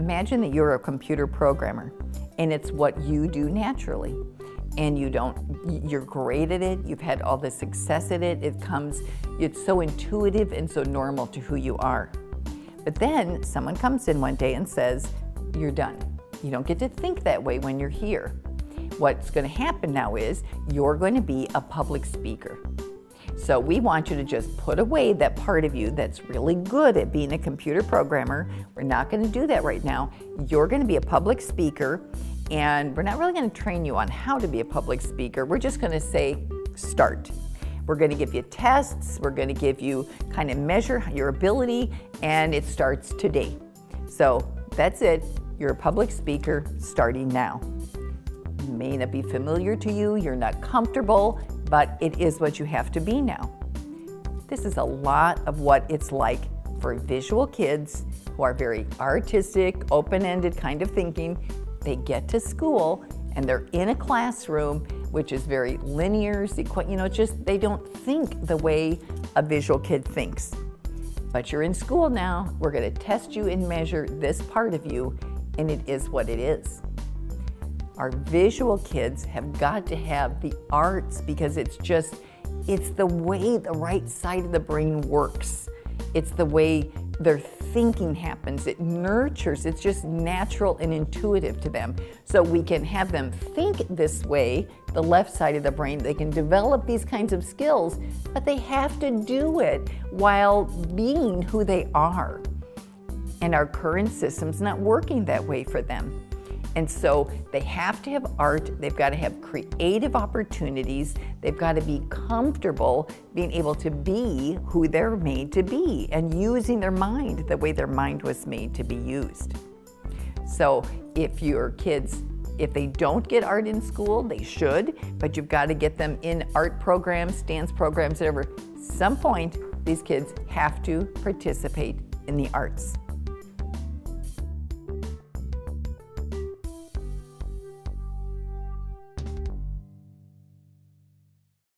Imagine that you're a computer programmer and it's what you do naturally. And you're great at it, you've had all the success at it, it's so intuitive and so normal to who you are. But then someone comes in one day and says, you're done. You don't get to think that way when you're here. What's going to happen now is you're going to be a public speaker. So we want you to just put away that part of you that's really good at being a computer programmer. We're not going to do that right now. You're going to be a public speaker, and we're not really going to train you on how to be a public speaker. We're just going to say, start. We're going to give you tests. We're going to give you kind of measure your ability, and it starts today. So that's it. You're a public speaker starting now. It may not be familiar to you. You're not comfortable, but it is what you have to be now. This is a lot of what it's like for visual kids who are very artistic, open-ended kind of thinking. They get to school and they're in a classroom which is very linear, they don't think the way a visual kid thinks. But you're in school now, we're going to test you and measure this part of you, and it is what it is. Our visual kids have got to have the arts because it's the way the right side of the brain works. It's the way their thinking happens. It nurtures. It's just natural and intuitive to them. So we can have them think this way, the left side of the brain. They can develop these kinds of skills, but they have to do it while being who they are. And our current system's not working that way for them. And so they have to have art, they've got to have creative opportunities, they've got to be comfortable being able to be who they're made to be and using their mind the way their mind was made to be used. So if your kids, if they don't get art in school, they should, but you've got to get them in art programs, dance programs, whatever. At some point, these kids have to participate in the arts.